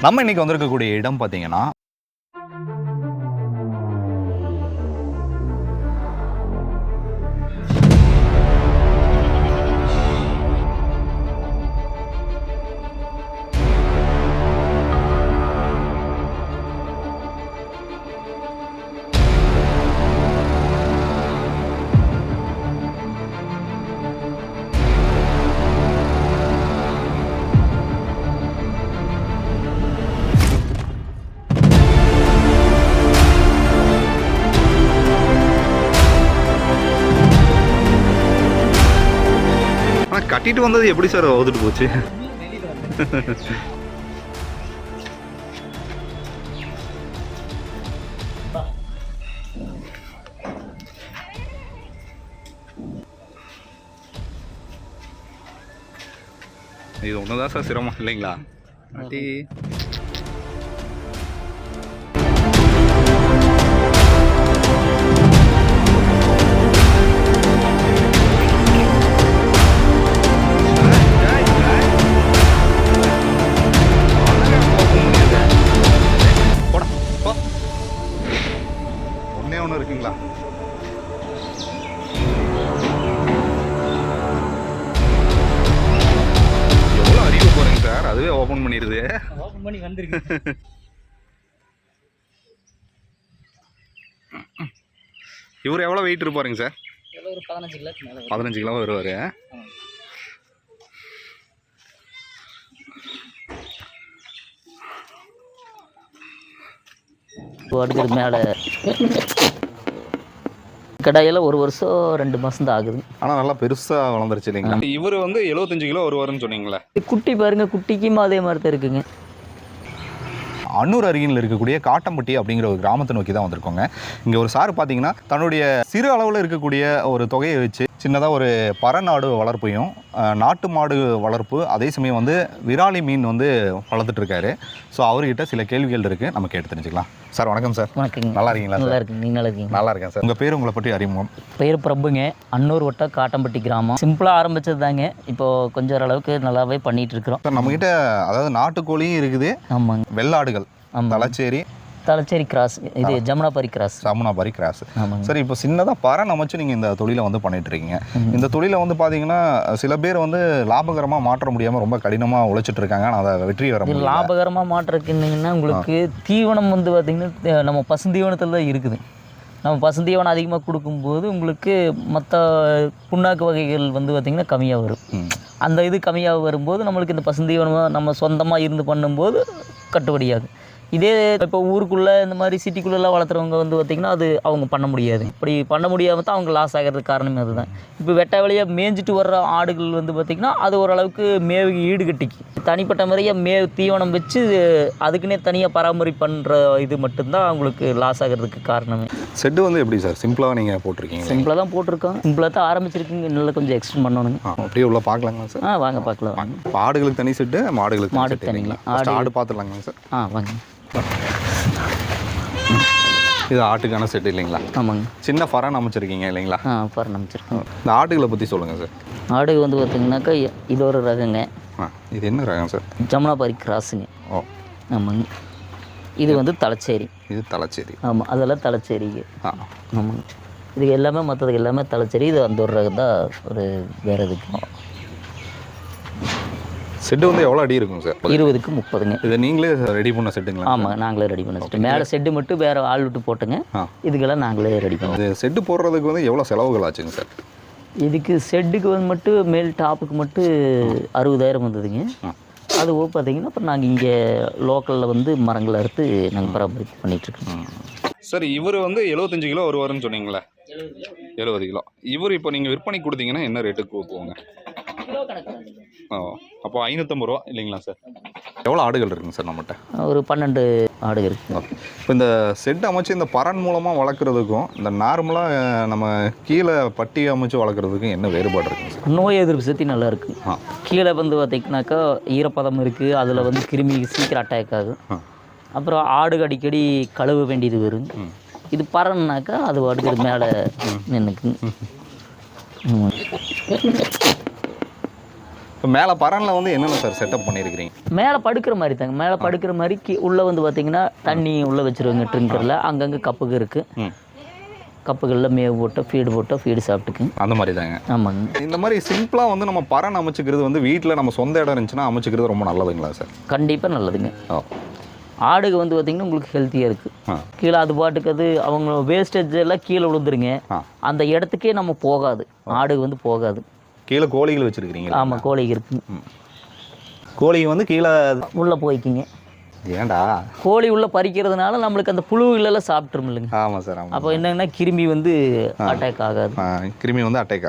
நம்ம இன்னைக்கு வந்திருக்கக்கூடிய இடம் பார்த்தீங்கன்னா கட்டிட்டு வந்தது எப்படி சார் அவுத்துட்டு போச்சு? இது ஒண்ணுதான் சார் சிரமம் இல்லைங்களா? அடி இருக்குங்களா? எவ்வளவு அறிவு போறீங்க சார், அதுவே ஓபன் பண்ணிடுது. ஓபன் பண்ணி வந்திருக்கு. இவர் எவ்வளவு வெயிட் இருப்பாருங்க சார்? ஒரு 15 கிலோக்கு மேல. 15 கிலோ வருவாரு. அடுக்கிறது மேலே கடாயில் 1 வருஷம் 2 மாதம் தான் ஆகுது. ஆனால் நல்லா பெருசாக வளர்ந்துருச்சு இல்லைங்களா? இவர் வந்து 75 கிலோ வருவாருன்னு சொன்னீங்களே. குட்டி பாருங்க, குட்டிக்கும் அதே மாதிரி தான் இருக்குங்க. அன்னூர் அருகில் இருக்கக்கூடிய காட்டம்பட்டி அப்படிங்கிற ஒரு கிராமத்தை நோக்கி தான் வந்திருக்கோங்க. இங்கே ஒரு சார் பார்த்தீங்கன்னா தன்னுடைய சிறு அளவில் இருக்கக்கூடிய ஒரு தொகையை வச்சு சின்னதாக ஒரு பறநாடு வளர்ப்பையும் நாட்டு மாடு வளர்ப்பு, அதே சமயம் வந்து விராலி மீன் வந்து வளர்த்துட்ருக்காரு. ஸோ அவர்கிட்ட சில கேள்விகள் இருக்குது, நம்ம கேட்டு தெரிஞ்சுக்கலாம். சார் வணக்கம் சார். வணக்கங்க. நல்லா இருக்கீங்களா? நல்லா இருக்குங்க. நீங்கள் நல்லா இருக்கீங்க? நல்லா இருக்கேன் சார். உங்கள் பேர், உங்களை பற்றி அறிமுகம்? பேர் பிரபுங்க. அன்னூர் வட்டம் காட்டம்பட்டி கிராமம். சிம்பிளாக ஆரம்பிச்சது தாங்க. இப்போது கொஞ்சம் அளவுக்கு நல்லாவே பண்ணிகிட்டு இருக்கிறோம் சார். நம்மக்கிட்ட அதாவது நாட்டுக்கோழியும் இருக்குது. ஆமாங்க. வெள்ளாடுகள், தலைச்சேரி கிராஸ், இது ஜமுனாபாரி கிராஸ். ஜமுனாபாரி கிராஸ். சரி, இப்போ சின்னதாக பறன் அமைச்சு நீங்கள் இந்த தொழிலை வந்து பண்ணிட்டு இருக்கீங்க. இந்த தொழிலை வந்து பார்த்தீங்கன்னா சில பேர் வந்து லாபகரமாக மாற்ற முடியாமல் ரொம்ப கடினமாக உழைச்சிட்டு இருக்காங்க. ஆனால் அதை வெற்றி வர முடியல. லாபகரமாக மாற்றுறதுக்குன்னா உங்களுக்கு தீவனம் வந்து பார்த்திங்கன்னா நம்ம பசுந்தீவனத்தில் தான் இருக்குது. நம்ம பசுந்தீவனம் அதிகமாக கொடுக்கும்போது உங்களுக்கு மற்ற புண்ணாக்கு வகைகள் வந்து பார்த்திங்கன்னா கம்மியாக வரும். அந்த இது கம்மியாக வரும்போது நம்மளுக்கு இந்த பசுந்தீவனமாக நம்ம சொந்தமாக இருந்து பண்ணும்போது கட்டுப்படியாகும். இதே இப்போ ஊருக்குள்ளே இந்த மாதிரி சிட்டிக்குள்ளெல்லாம் வளர்த்துறவங்க வந்து பார்த்திங்கன்னா அது அவங்க பண்ண முடியாது. இப்படி பண்ண முடியாமல் தான் அவங்க லாஸ் ஆகிறதுக்கு காரணமே அதுதான். இப்போ வெட்ட வழியாக மேய்ஞ்சிட்டு வர்ற ஆடுகள் வந்து பார்த்திங்கன்னா அது ஓரளவுக்கு மேவுக்கு ஈடு கட்டிக்கு. தனிப்பட்ட முறையாக தீவனம் வச்சு அதுக்குன்னே தனியாக பராமரிப்பு பண்ணுற இது மட்டும்தான் அவங்களுக்கு லாஸ் ஆகிறதுக்கு காரணமே. செட்டு வந்து எப்படி சார் சிம்பிளாக நீங்கள் போட்டிருக்கீங்க? சிம்பிளாக தான் போட்டிருக்கோம். சிம்பிளாக தான் ஆரம்பிச்சிருக்குங்க. இன்னும் கொஞ்சம் எக்ஸ்டெண்ட் பண்ணணுங்க. அப்படியே உள்ள பார்க்கலாங்களா சார்? வாங்க பார்க்கலாம். ஆடுகளுக்கு தனி செட்டு, மாடு தனிங்களா? ஆடு பார்த்துடலாங்களா சார்? வாங்க. இது ஆட்டுக்கான செட்டு இல்லைங்களா? ஆமாங்க. சின்ன ஃபரன் அமைச்சிருக்கீங்க இல்லைங்களா? ஃபரன் அமைச்சிருக்கோம். இந்த ஆடுகளை பற்றி சொல்லுங்கள் சார். ஆடு வந்து பார்த்திங்கனாக்கா இது ஒரு ரகங்க. இது என்ன ரகம் சார்? ஜமுனாபாரி கிராஸுங்க. ஓ ஆமாங்க. இது வந்து தலைச்சேரி. இது தலைச்சேரி. ஆமாம், அதெல்லாம் தலைச்சேரிங்க. ஆமாங்க. இது எல்லாமே மற்றதுக்கு எல்லாமே தலைச்சேரி. இது அந்த ஒரு ரகம் தான் ஒரு வேறு இதுக்கு. செட்டு வந்து எவ்வளோ அடி இருக்கும் சார்? 20க்கு 30ங்க. இதை நீங்களே ரெடி பண்ண செட்டுங்களா? ஆமாம், நாங்களே ரெடி பண்ண செட்டு. மேலே செட்டு மட்டும் வேறு ஆள் விட்டு போட்டுங்க. இதுக்கெல்லாம் நாங்களே ரெடி பண்ணுவோம். இது செட்டு போடுறதுக்கு வந்து எவ்வளோ செலவுகள் ஆச்சுங்க சார்? இதுக்கு செட்டுக்கு வந்து மட்டும் மேல் டாப்புக்கு மட்டும் 60,000 வந்ததுங்க. அது பார்த்திங்கன்னா அப்புறம் நாங்கள் இங்கே லோக்கலில் வந்து மரங்களை அறுத்து நாங்கள் பராமரிப்பு பண்ணிகிட்ருக்கோம். சார், இவர் வந்து 75 கிலோ வருவாருன்னு சொன்னீங்களே? 70 கிலோ. இவர் இப்போ நீங்கள் விற்பனை கொடுத்தீங்கன்னா என்ன ரேட்டுக்கு போங்க? அப்போ 550 ரூபா இல்லைங்களா சார்? எவ்வளோ ஆடுகள் இருக்குங்க சார் நம்மகிட்ட? ஒரு 12 ஆடுகள் இருக்குது. இப்போ இந்த செட் அமைச்சு இந்த பறன் மூலமாக வளர்க்குறதுக்கும் இந்த நார்மலாக நம்ம கீழே பட்டி அமைச்சு வளர்க்குறதுக்கும் என்ன வேறுபாடு இருக்குங்க சார்? நோய் எதிர்ப்பு சக்தி நல்லா இருக்குது. கீழே வந்து பார்த்திங்கனாக்கா ஈரப்பதம் இருக்குது. அதில் வந்து கிருமி சீக்கிரம் அட்டாக் ஆகும். அப்புறம் ஆடு அடிக்கடி கழுவ வேண்டியது வரும். இது பறன்னாக்கா அது அடுக்கிறது மேலே நின்றுக்கு. இப்போ மேலே பரனில் வந்து என்னென்ன சார் செட்டப் பண்ணியிருக்கிறீங்க? மேலே படுக்கிற மாதிரி தாங்க, மேலே படுக்கிற மாதிரி உள்ளே வந்து பார்த்தீங்கன்னா தண்ணி உள்ளே வச்சுருவாங்க ட்ரிங்கரில். அங்கங்கே கப்புக்கு இருக்குது, கப்புகளில் மேவு போட்டோ ஃபீடு சாப்பிட்டுக்குங்க. அந்த மாதிரி தாங்க. ஆமாங்க. இந்த மாதிரி சிம்பிளாக வந்து நம்ம பரன் அமைச்சிக்கிறது வந்து வீட்டில் நம்ம சொந்த இடம் இருந்துச்சுன்னா அமைச்சிக்கிறது ரொம்ப நல்லதுங்களா சார்? கண்டிப்பாக நல்லதுங்க. ஆடுக்கு வந்து பார்த்திங்கன்னா உங்களுக்கு ஹெல்த்தியாக இருக்குது. கீழே அது பாட்டுக்கு அது அவங்க வேஸ்டேஜ் எல்லாம் கீழே விழுந்துருங்க, அந்த இடத்துக்கே நம்ம போகாது, ஆடுக்கு வந்து போகாது. கீழே கோழிகள் வச்சுருக்கிறீங்க? ஆமாம், கோழிகள் இருக்குங்க. கோழி வந்து கீழே உள்ளே போய்க்குங்க. ஏண்டா? கோழி உள்ளே பறிக்கிறதுனால நம்மளுக்கு அந்த புழுகளெல்லாம் சாப்பிட்ரும் இல்லைங்க. ஆமாம் சார். அப்போ என்னங்கன்னா கிருமி வந்து அட்டாக் ஆகாது. கிருமி வந்து அட்டாக்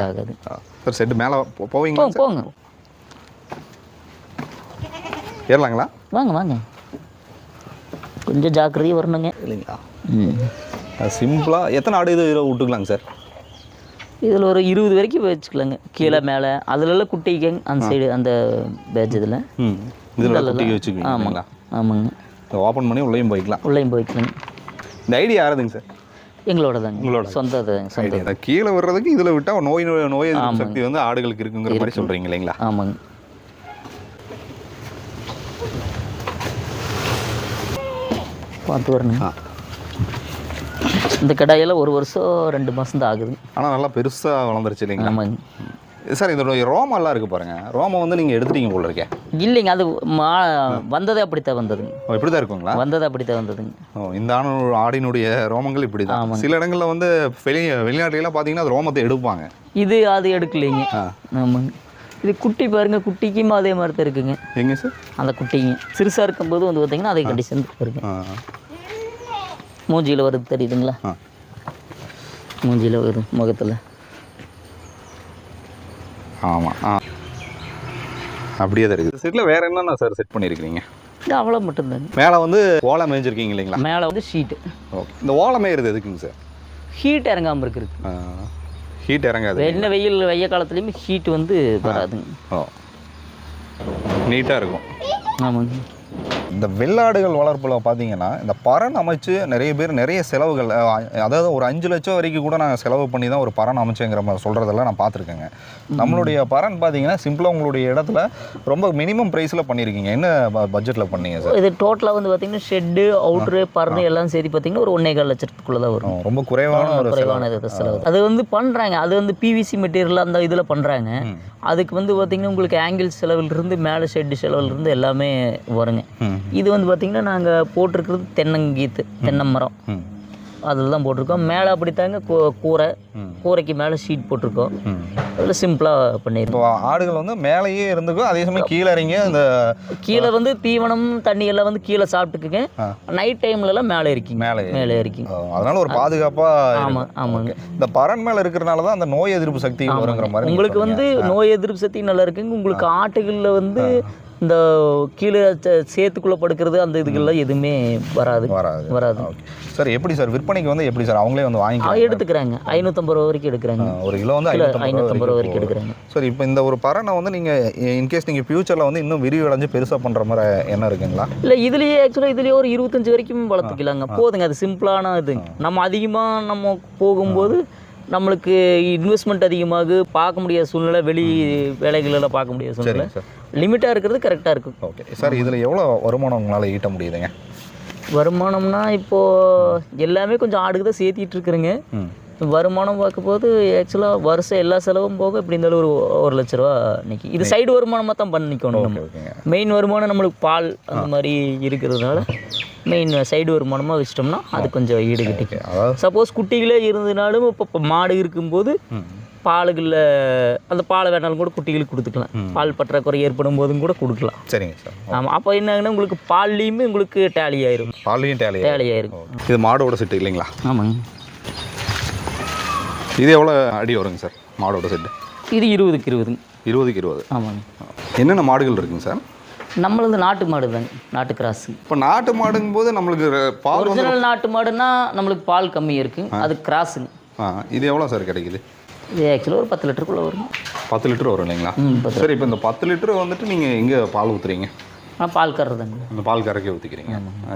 ஆகாது சார். செட்டு மேலே போவீங்க? போங்க, ஏறலாங்களா? வாங்க வாங்க, கொஞ்சம் ஜாக்கிரதையாக வரணுங்க. இல்லைங்களா? சிம்பிளாக எத்தனை ஆடு இது விட்டுக்கலாங்க சார்? இதில் ஒரு 20 வரைக்கும் வச்சுக்கலாங்க. கீழே மேலே அதிலெல்லாம் குட்டிக்கங்க, அந்த சைடு அந்த பேட்ச் இதில் குட்டிக்கு வச்சுக்கோங்க. ஆமாங்களா? ஆமாங்க. ஓப்பன் பண்ணி உள்ளேயும் போய்க்கலாங்க. இந்த ஐடியா யாருதுங்க சார்? எங்களோட தாங்க, உங்களோட சொந்த. கீழே வர்றதுக்கு இதில் விட்டால் நோய் எதிர்ப்பு சக்தி வந்து ஆடுகளுக்கு இருக்குங்கிற மாதிரி சொல்கிறீங்க இல்லைங்களா? ஆமாங்க. பார்த்து வரணுங்க. இந்த கடாயெல்லாம் 1 வருஷம் 2 மாதம் தான் ஆகுது. ஆனால் நல்லா பெருசாக வளர்ந்துருச்சு இல்லைங்களா? ஆமாங்க சார். இதோடைய ரோமெல்லாம் இருக்குது பாருங்கள், ரோமம் வந்து நீங்கள் எடுத்துட்டீங்க போல இருக்கேன். இல்லைங்க, அது வந்ததே அப்படித்தான் வந்ததுங்க. இப்படி தான் இருக்குங்களா? வந்தது அப்படித்தான் வந்ததுங்க. இந்த ஆடினுடைய ரோமங்கள் இப்படி தான். சில இடங்களில் வந்து வெளிநாட்டுலாம் பார்த்தீங்கன்னா அது ரோமத்தை எடுப்பாங்க, அது எடுக்கலைங்க. ஆமாங்க. இது குட்டி பாருங்க, குட்டிக்கும் அதே மாதிரி தான் இருக்குங்க. எங்கே சார்? அந்த குட்டிங்க சிறுசாக இருக்கும்போது வந்து பார்த்தீங்கன்னா அதே கண்டிஷன் பாருங்க. மூஞ்சியில் வருது தெரியுதுங்களா? மூஞ்சியில் வருது, முகத்தில். ஆமாம், அப்படியே தான் இருக்குது. செட்டில் வேறு என்னென்ன சார் செட் பண்ணியிருக்கிறீங்க? இது அவ்வளோ மட்டும்தாங்க. மேலே வந்து ஓலை மேய்ஞ்சிருக்கீங்க இல்லைங்களா? மேலே வந்து ஷீட்டு. ஓகே. இந்த ஓலை மேய்கிறது எதுக்குங்க சார்? ஹீட் இறங்காமல் இருக்குது. ஹீட் இறங்காது. என்ன வெய்ய காலத்துலேயுமே ஹீட் வந்து வராதுங்க. நீட்டாக இருக்கும். ஆமாங்க. இந்த வெள்ளாடுகள் வளர்ப்பில் பார்த்தீங்கன்னா இந்த பரண் அமைச்சு நிறைய செலவுகள், அதாவது ஒரு 5 லட்சம் வரைக்கும் கூட நாங்கள் செலவு பண்ணி தான் ஒரு பரண் அமைச்சேங்கிற மாதிரி சொல்கிறதெல்லாம் நான் பார்த்துருக்கேங்க. நம்மளுடைய பரண் பார்த்தீங்கன்னா சிம்பிளாக உங்களுடைய இடத்துல ரொம்ப மினிமம் ப்ரைஸில் பண்ணியிருக்கீங்க. என்ன பட்ஜெட்டில் பண்ணீங்க சார்? இது டோட்டலாக வந்து பார்த்தீங்கன்னா ஷெட்டு, அவுட்ரு, பரண் எல்லாம் சரி பார்த்தீங்கன்னா ஒரு 1.25 லட்சத்துக்குள்ளே தான் வரும். ரொம்ப குறைவான செலவு. அது வந்து பண்ணுறாங்க, அது வந்து பிவிசி மெட்டீரியல் அந்த இதில் பண்ணுறாங்க. அதுக்கு வந்து பார்த்தீங்கன்னா உங்களுக்கு ஆங்கிள் செலவிலிருந்து மேலே ஷெட்டு செலவிலிருந்து எல்லாமே வருங்க. இது வந்து பார்த்தீங்கன்னா நாங்கள் போட்டிருக்கிறது தென்னை மரம் அதில் தான் போட்டிருக்கோம். மேலே அப்படித்தாங்க கூரைக்கு மேலே ஷீட் போட்டிருக்கோம். அதில் சிம்பிளாக பண்ணியிருக்கோம். ஆடுகள் வந்து மேலேயே இருந்துக்கும், அதே சமயம் கீழே இறங்கி அந்த கீழே வந்து தீவனம் தண்ணி எல்லாம் வந்து கீழே சாப்பிட்டுக்குங்க. நைட் டைம்லலாம் மேலே இருக்கீங்க. அதனால ஒரு பாதுகாப்பாக. ஆமாம் ஆமாங்க. இந்த பரண் மேலே இருக்கிறனால தான் அந்த நோய் எதிர்ப்பு சக்தி வருங்கிற மாதிரி. உங்களுக்கு வந்து நோய் எதிர்ப்பு சக்தி நல்லா இருக்குங்க. உங்களுக்கு ஆட்டுகளில் வந்து இந்த கீழே சேத்துக்குள்ளே படுக்கிறது அந்த இதுக்கெல்லாம் எதுவுமே வராது. சார் எப்படி சார் விற்பனைக்கு வந்து எப்படி சார் அவங்களே வந்து வாங்கி எடுத்துக்கிறாங்க? 550 ரூபா வரைக்கும் எடுக்கிறாங்க. ஒரு கிலோ வந்து 550 ரூபா வரைக்கும் எடுக்கிறாங்க. சார் இப்போ இந்த ஒரு பரணை வந்து நீங்கள் இன்கேஸ் நீங்கள் ஃபியூச்சரில் வந்து இன்னும் விரிவடைஞ்சு பெருசாக பண்ணுற மாதிரி என்ன இருக்குங்களா? இல்லை, இதுலேயே ஆக்சுவலாக இதுலேயே ஒரு 25 வரைக்கும் வளர்த்துக்கலாங்க. போதுங்க, அது சிம்பிளான இது. நம்ம அதிகமாக நம்ம போகும்போது நம்மளுக்கு இன்வெஸ்ட்மெண்ட் அதிகமாக பார்க்க முடியாத சூழ்நிலை, வெளி வேலைகளெல்லாம் பார்க்க முடியாத சூழ்நிலை, லிமிட்டாக இருக்கிறது கரெக்டாக இருக்கும். Okay sir. இதில் எவ்வளோ வருமானம் உங்களால் ஈட்ட முடியுதுங்க? வருமானம்னா இப்போது எல்லாமே கொஞ்சம் ஆடுக்கு தான் சேர்த்திட்டு இருக்கிறேங்க. வருமானம் பார்க்கும்போது ஆக்சுவலாக வருஷம் எல்லா செலவும் போக இப்படி இருந்தாலும் ஒரு 1 லட்ச ரூபா நிற்கி. இது சைடு வருமானமாக தான் பண்ணிக்கணும். நம்ம மெயின் வருமானம் நம்மளுக்கு பால் அந்த மாதிரி இருக்கிறதுனால மெயின் சைடு வருமானமாக வச்சிட்டோம்னா அது கொஞ்சம் ஈடு கிட்டிக்கும். சப்போஸ் குட்டிகளே இருந்ததுனாலும் இப்போ மாடு இருக்கும்போது பாலுகளில் அந்த பாலை வேணாலும் கூட குட்டிகளுக்கு கொடுத்துக்கலாம். பால் பற்றாக்குறை ஏற்படும் போதும் கூட கொடுக்கலாம். சரிங்க சார். ஆமாம். அப்போ என்னங்கன்னா உங்களுக்கு பால்லையுமே உங்களுக்கு டேலி ஆயிரும். டேலி ஆயிரும். இது மாடோட செட்டு இல்லைங்களா? ஆமாங்க. இது எவ்வளோ அடி வருங்க சார் மாடோட செட்டு? இது 20க்கு 20. 20க்கு 20. ஆமாங்க. என்னென்ன மாடுகள் இருக்குங்க சார்? நம்மளது நாட்டு மாடு தாங்க, நாட்டு கிராஸ். இப்போ நாட்டு மாடுங்கும் போது நம்மளுக்கு பால் ஒரிஜினல் நாட்டு மாடுன்னா நம்மளுக்கு பால் கம்மி இருக்குங்க, அது கிராஸுங்க. இது எவ்வளோ சார் கிடைக்குது? இது ஆக்சுவலாக ஒரு 10 லிட்டருக்குள்ளே வரும். 10 லிட்டர் வரும் இல்லைங்களா? சரி. இப்போ இந்த 10 லிட்டர் வந்துட்டு நீங்கள் எங்கே பால் ஊற்றுறீங்க? பால் கறதாங்க. இந்த பால் கறக்கே ஊற்றிக்கிறீங்க.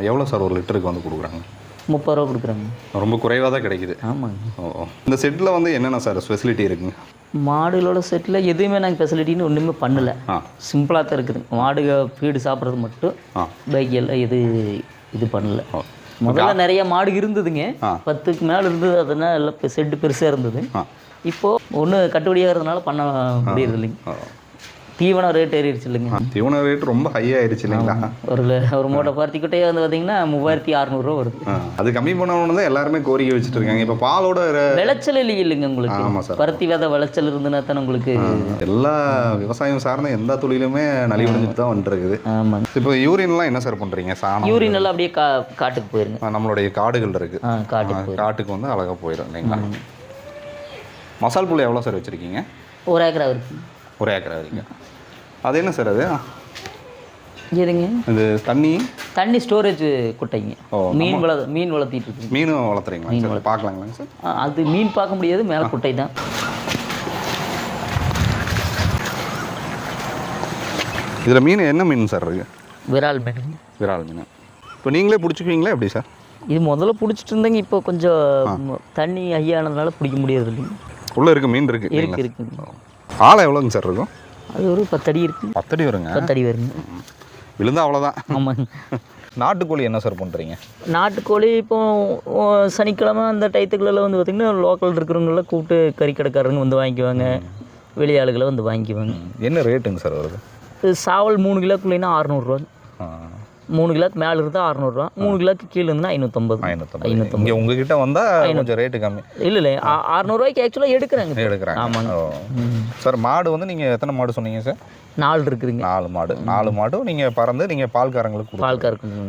எவ்வளோ சார் ஒரு லிட்டருக்கு வந்து கொடுக்குறாங்க? 30 ரூபா கொடுக்குறாங்க. ரொம்ப குறைவாக தான் கிடைக்குது. ஆமாங்க. இந்த செட்டில் வந்து என்னென்ன சார் ஸ்பெசிலிட்டி இருக்குங்க? மாடுகளோட செட்டில் எதுவுமே நாங்கள் ஃபெசிலிட்டின்னு ஒன்றுமே பண்ணலை. ஆ. சிம்பிளாக தான் இருக்குது. மாடுக ஃபீடு சாப்பிட்றது மட்டும். பைக் எல்லாம் இது பண்ணல. முதல்ல நிறைய மாடு இருந்ததுங்க. 10க்கு மேலே இருந்தது. அதனால் எல்லாம் செட்டு பெருசாக இருந்தது. இப்போது ஒன்று கட்டுப்படியாகிறதுனால பண்ண முடியறது இல்லைங்க. தீவனம் ரேட் ஏறிடுச்சு இல்லைங்க. தீவன ரேட் ரொம்ப ஹை ஆயிடுச்சு இல்லைங்களா? ஒரு மூட்டை பருத்திக்கிட்டே வந்து பார்த்தீங்கன்னா 3600 வருது. அது கம்மி பண்ணணும்னு தான் எல்லாருமே கோரிக்கை வச்சுட்டு இருக்காங்க. இப்போ பாலோட விளைச்சல் இல்லைங்க உங்களுக்கு. ஆமாம் சார். பருத்தி விதை விளைச்சல் இருந்துன்னா தானே உங்களுக்கு. எல்லா விவசாயம் சார்ந்த எந்த தொழிலுமே நலிவடைஞ்சிட்டு தான் வந்துருக்குது. ஆமாங்க. இப்போ யூரின்லாம் என்ன சார் பண்ணுறீங்க? யூரின் எல்லாம் அப்படியே காட்டுக்கு போயிருங்க. நம்மளுடைய காடுகள் இருக்குது, காட்டுக்கு வந்து அழகாக போயிடும் இல்லைங்களா? மசால் புல் எவ்வளோ சார் வச்சுருக்கீங்க? 1 ஏக்கரா இருக்கு. 1 ஏக்கரா வரைக்கும். அது என்ன சார் அது? எதுங்க இது? தண்ணி ஸ்டோரேஜ் குட்டைங்க. மீன் வளர்த்திட்டு இருக்கு. மீன் வளர்த்துறீங்களா சார்? பார்க்கலாங்களாங்க சார்? அது மீன் பார்க்க முடியாது, மேலே குட்டை தான். இதில் மீன் என்ன மீன் சார் இருக்குது? விரால் மீன். விரால் மீன். இப்போ நீங்களே பிடிச்சிக்குவீங்களா எப்படி சார்? இது முதல்ல பிடிச்சிட்டு இருந்தேங்க. இப்போ கொஞ்சம் தண்ணி ஐயானதுனால பிடிக்க முடியாது இல்லைங்க. உள்ளே இருக்க மீன் இருக்குது இருக்கு. ஆழம் எவ்வளோங்க சார் இருக்கும்? அது ஒரு 10 அடி இருக்குது. 10 அடி வருங்க? 10 அடி வருங்க. விழுந்தா அவ்வளோதான். ஆமாங்க. நாட்டுக்கோழி என்ன சார் பண்ணுறீங்க? நாட்டுக்கோழி இப்போ சனிக்கிழமை அந்த டயத்துக்குள்ளெல்லாம் வந்து பார்த்திங்கன்னா லோக்கல் இருக்கிறவங்கள கூப்பிட்டு கறிக்கடைக்காரங்க வந்து வாங்கிக்குவாங்க, வெளியாளுகளை வந்து வாங்கிக்குவாங்க. என்ன ரேட்டுங்க சார் வருது? சாவல் 3 கிலோக்குள்ளேனா 600 ரூபா. 3 கிலோக்கு மேலே இருந்தால் 600 ரூபா, 3 கிலோக்கு கீழே இருந்தால் 550. இங்கே உங்ககிட்ட வந்தால் கொஞ்சம் ரேட்டு கம்மி. இல்லை 600 ரூபாய்க்கு ஆக்சுவலாக எடுக்கிறாங்க. ஆமாங்க சார். மாடு வந்து நீங்கள் எத்தனை மாடு சொன்னீங்க சார்? 4 இருக்குதுங்க. 4 மாடும் நீங்கள் பறந்து நீங்கள் பால்காரங்களுக்கு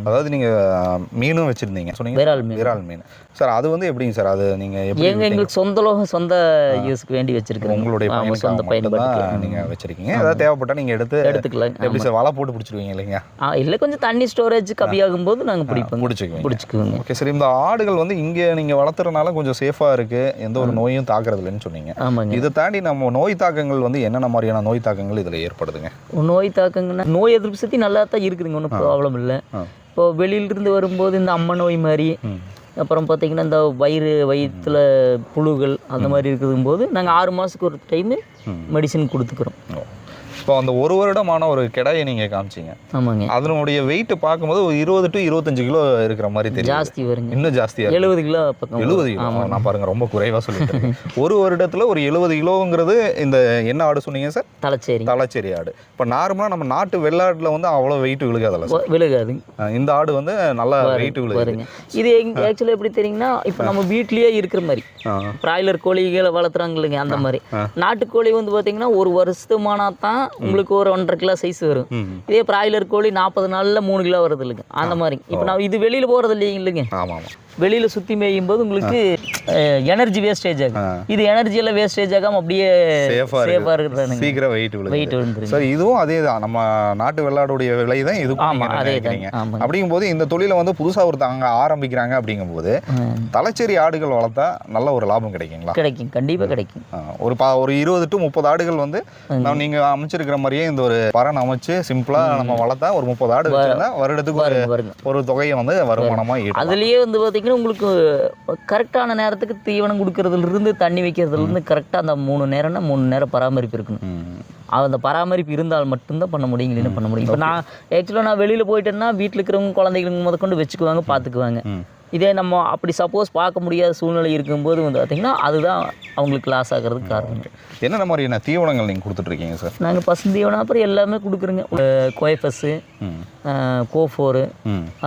அதாவது நீங்கள் மீனும் வச்சுருந்தீங்க சொன்னீங்க. விரால் மீன் சார். அது வந்து எப்படிங்க சார்? அது நீங்கள் எப்படி? எங்களுக்கு சொந்த யூஸ்க்கு வேண்டி வச்சுருக்கோம். உங்களுடைய சொந்த பயன்பாட்டுக்கு நீங்கள் வச்சுருக்கீங்க. ஏதாவது தேவைப்பட்டால் நீங்கள் எடுத்துக்கலாம். எப்படி சார் வலை போட்டு பிடிச்சிருவீங்க இல்லைங்க? இல்லை, கொஞ்சம் தண்ணி ஸ்டோரேஜ் கம்மியாகும் போது நாங்கள் பிடிச்சிக்குவோங்க. ஓகே சரி. இந்த ஆடுகள் வந்து இங்கே நீங்கள் வளர்த்துறதுனால கொஞ்சம் சேஃபாக இருக்குது, எந்த ஒரு நோயும் தாக்குறது இல்லைன்னு சொன்னீங்க. ஆமாங்க. இதை தாண்டி நம்ம நோய் தாக்கங்கள் வந்து என்னென்ன மாதிரியான நோய் தாக்கங்கள் இதில் ஏற்படுது? நோய் தாக்கங்கன்னா நோய் எதிர்ப்பு சக்தி நல்லா தான் இருக்குதுங்க, ஒன்றும் ப்ராப்ளம் இல்லை. இப்போ வெளியிலிருந்து வரும்போது இந்த அம்மை நோய் மாதிரி, அப்புறம் பார்த்திங்கன்னா இந்த வயிற்றுல புழுகள் அந்த மாதிரி இருக்குதும்போது நாங்கள் 6 மாதத்துக்கு ஒரு டைமு மெடிசன் கொடுத்துக்குறோம். இப்போ அந்த 1 வருடமான ஒரு கிடாயை நீங்கள் காமிச்சிங்க. ஆமாங்க. அதனுடைய வெயிட் பார்க்கும்போது ஒரு 20 to 25 கிலோ இருக்கிற மாதிரி தெரியும். ஜாஸ்தி வருங்க. இன்னும் ஜாஸ்தியாக 70 கிலோ பக்கம். 70 கிலோ. நான் பாருங்கள் ரொம்ப குறைவாக சொல்லிட்டு. 1 வருடத்தில் ஒரு 70 கிலோங்கிறது இந்த என்ன ஆடு சொன்னீங்க சார்? தலைச்சேரி ஆடு. இப்போ நார்மலாக நம்ம நாட்டு வெள்ளாட்டில் வந்து அவ்வளோ வெயிட் விழுகாதல்ல சார்? விழுகாது. இந்த ஆடு வந்து நல்லா வெயிட் விழுகுது. இது ஆக்சுவலாக எப்படி தெரியுங்கன்னா, இப்போ நம்ம வீட்லேயே இருக்கிற மாதிரி பிராய்லர் கோழிகளை வளர்த்துறாங்க இல்லைங்க, அந்த மாதிரி. நாட்டுக்கோழி வந்து பார்த்தீங்கன்னா 1 வருஷத்துமானா தான் உங்களுக்கு ஒரு 1.5 கிலோ சைஸ் வரும். இதே பிராய்லர் கோழி 40 நாளில் 3 கிலோ வருது இல்லைங்க, அந்த மாதிரி. இப்போ நான் இது வெளியில் போகிறது இல்லைங்க. வெளியில் சுற்றி மேயும் போது உங்களுக்கு எனர்ஜி வேஸ்டேஜ் ஆகும். இது எனர்ஜி எல்லாம் வேஸ்டேஜ் ஆகாமல் அப்படியே சேஃபாக இருக்குது. சீக்கிரம் வெயிட் விழுது சார். இதுவும் அதே தான், நம்ம நாட்டு வெள்ளாடுடைய விலை தான் இது. அப்படிங்கும்போது இந்த தொழிலை வந்து புதுசாக ஒருத்தவங்க ஆரம்பிக்கிறாங்க அப்படிங்கும்போது தலைச்சேரி ஆடுகள் வளர்த்தா நல்ல ஒரு லாபம் கிடைக்குங்களா? கிடைக்கும், கண்டிப்பாக கிடைக்கும். ஒரு 20 to 30 ஆடுகள் வந்து நீங்கள் அமைச்சிருக்கிற மாதிரியே இந்த ஒரு பரன் அமைச்சு சிம்பிளாக நம்ம வளர்த்தா ஒரு 30 ஆடு வச்சுருந்தா வருடத்துக்கு ஒரு தொகையை வந்து வருமானமாக ஈடும். அதுலேயே வந்து பார்த்தீங்கன்னா உங்களுக்கு கரெக்டான நேரத்துக்கு தீவனம் கொடுக்கறதுலேருந்து தண்ணி வைக்கிறதுலேருந்து கரெக்டாக அந்த 3 நேரம்னா 3 நேரம் பராமரிப்பு இருக்கணும். அந்த பராமரிப்பு இருந்தால் மட்டும்தான் பண்ண முடியும், இல்லைன்னு பண்ண முடியும். இப்போ நான் ஆக்சுவலாக நான் வெளியில் போயிட்டேன்னா வீட்டில் இருக்கிறவங்க குழந்தைகளுக்கு முதற்கொண்டு வச்சுக்குவாங்க, பார்த்துக்குவாங்க. இதே நம்ம அப்படி சப்போஸ் பார்க்க முடியாத சூழ்நிலை இருக்கும்போது வந்து பார்த்திங்கன்னா அதுதான் அவங்களுக்கு லாஸ் ஆகிறதுக்கு காரணம். என்னென்ன மாதிரியான தீவனங்கள் நீங்கள் கொடுத்துட்ருக்கீங்க சார்? நாங்கள் பசுந்தீவனம் அப்புறம் எல்லாமே கொடுக்குறோங்க. கோயஃபஸ்ஸு, கோஃபோரு,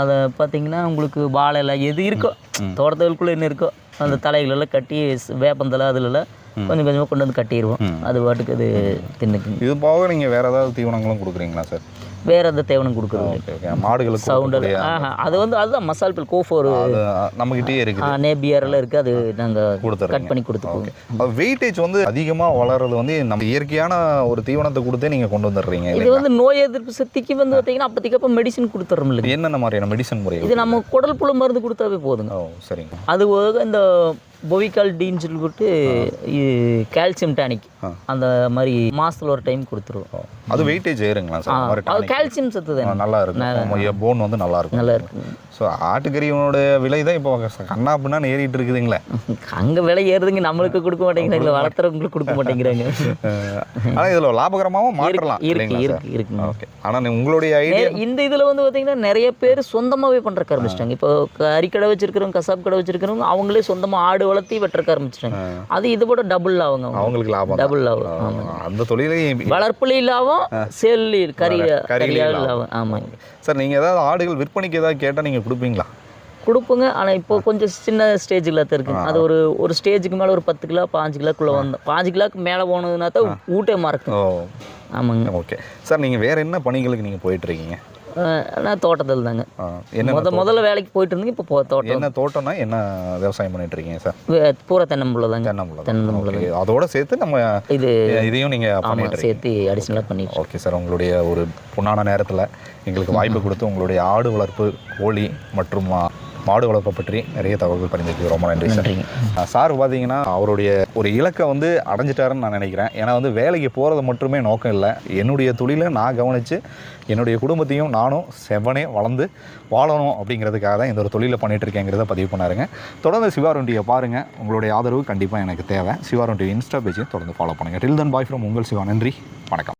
அதை பார்த்திங்கன்னா உங்களுக்கு வாழை எது இருக்கோ தோட்டத்துக்குள்ளே என்ன இருக்கோ அந்த தலைகளெல்லாம் கட்டி வேப்பந்தலை அதிலெல்லாம் கொஞ்சம் கொஞ்சமாக கொண்டு வந்து கட்டிடுவோம். அது பாட்டுக்கு அது தின்னுக்குங்க. இது போக நீங்கள் வேறு ஏதாவது தீவனங்களும் கொடுக்குறீங்களா சார்? வேறு எந்த தேவனம் கொடுக்குறது மாடுகளுக்கு சவுண்டு அது வந்து அதுதான் மசால் பில் கோஃபோர் நம்மகிட்டே இருக்குது, நேபியர்லாம் இருக்குது. அது நாங்கள் கட் பண்ணி கொடுத்துருவோம். வெயிட்டேஜ் வந்து அதிகமாக வளர்றது வந்து நம்ம இயற்கையான ஒரு தீவனத்தை கொடுத்தே நீங்கள் கொண்டு வந்துடுறீங்க. இது வந்து நோய் எதிர்ப்பு சக்திக்கு வந்து பார்த்தீங்கன்னா அப்போதைக்கப்போ மெடிசன் கொடுத்துட்றோம் இல்லை. என்னென்ன மாதிரியான மெடிசன் முறை? இது நம்ம குடல் புழு மருந்து கொடுத்தாவே போதுங்க. சரிங்க. அது இந்த பொவிகால் டின்னு சொல்லிட்டு கால்சியம் டானிக் அந்த மாதிரி மாதத்தில் ஒரு டைம் கொடுத்துருவோம். அது வெயிட்டேஜ் ஏறுங்களா சார்? அது கால்சியம் சத்து தான், நல்லா இருக்கும், போன் வந்து நல்லா இருக்கும். நல்லா இருக்குங்க. ஸோ ஆட்டுக்கறியோட விலை தான் இப்போ கண்ணா பின்னான்னு ஏறிட்டு இருக்குதுங்களே. அங்கே விலை ஏறுதுங்க, நம்மளுக்கு கொடுக்க மாட்டேங்கிறாங்க, வளர்த்துறவங்களுக்கு கொடுக்க மாட்டேங்கிறாங்க. ஆனால் இதில் லாபகரமாகவும் மாற்றலாம். இருக்குங்க. ஓகே. ஆனால் உங்களுடைய ஐடியா இந்த இதில் வந்து பார்த்தீங்கன்னா நிறைய பேர் சொந்தமாகவே பண்ணுறக்க ஆரம்பிச்சிட்டாங்க. இப்போ கறிக்கடை வச்சிருக்கிறவங்க, கசாப் கடை வச்சிருக்கிறவங்க அவங்களே சொந்தமாக ஆடு வளர்த்தி வெட்டுறக்க ஆரம்பிச்சிட்டாங்க. அது இது கூட டபுள் ஆகுங்க, அவங்களுக்கு லாபம், டபுள் ஆகும். அந்த தொழிலையும் வளர்ப்புலையும் லாபம், சேல்லையும் கறியில் லாபம். ஆமாங்க சார். நீங்கள் ஏதாவது ஆடுகள் விற்பனைக்கு ஏதாவது கேட்டால் நீங்கள் கொடுப்பீங்களா? கொடுப்போங்க. ஆனால் இப்போ கொஞ்சம் சின்ன ஸ்டேஜில் தான் இருக்குங்க. அது ஒரு ஸ்டேஜுக்கு மேலே ஒரு 10 கிலோ 5 கிலோக்குள்ளே வந்தோம். 5 கிலோக்கு மேலே போனதுனா தான் ஊட்டே மறக்கும். ஆமாங்க. Okay sir. நீங்கள் வேறு என்ன பணிகளுக்கு நீங்கள் போயிட்டுருக்கீங்க? நான் தோட்டத்தில் தாங்க முதல்ல வேலைக்கு போயிட்டு இருந்தீங்க. இப்போ தோட்டம். என்ன தோட்டம்னா என்ன விவசாயம் பண்ணிட்டு இருக்கீங்க சார்? பூரா தென்னம்புள்ள தாங்க. தென்னம்புள்ள. அதோட சேர்த்து நம்ம இதையும் நீங்கள் சேர்த்து அடிஷனலாக பண்ணி. Okay sir. உங்களுடைய ஒரு பொன்னான நேரத்தில் எங்களுக்கு வாய்ப்பு கொடுத்து உங்களுடைய ஆடு வளர்ப்பு, கோழி மற்றும் மாடு வளர்ப்பை பற்றி நிறைய தகவல்கள் பரிந்துரைக்கு ரொம்ப நன்றி சார். சார் பார்த்தீங்கன்னா அவருடைய ஒரு இலக்கை வந்து அடைஞ்சிட்டாருன்னு நான் நினைக்கிறேன். ஏன்னா வந்து வேலைக்கு போகிறது மட்டுமே நோக்கம் இல்லை, என்னுடைய தொழிலை நான் கவனித்து என்னுடைய குடும்பத்தையும் நானும் செவனே வளர்ந்து வாழணும் அப்படிங்கிறதுக்காக தான் இந்த ஒரு தொழிலை பண்ணிகிட்டு இருக்கேங்கிறத பதிவு பண்ணாருங்க. தொடர்ந்து சிவாரண்டியை பாருங்கள். உங்களுடைய ஆதரவு கண்டிப்பாக எனக்கு தேவை. சிவாரண்டி இன்ஸ்டா பேஜையும் தொடர்ந்து ஃபாலோ பண்ணுங்கள். டில் தன் பாய் ஃப்ரம் உங்கள் சிவா. நன்றி, வணக்கம்.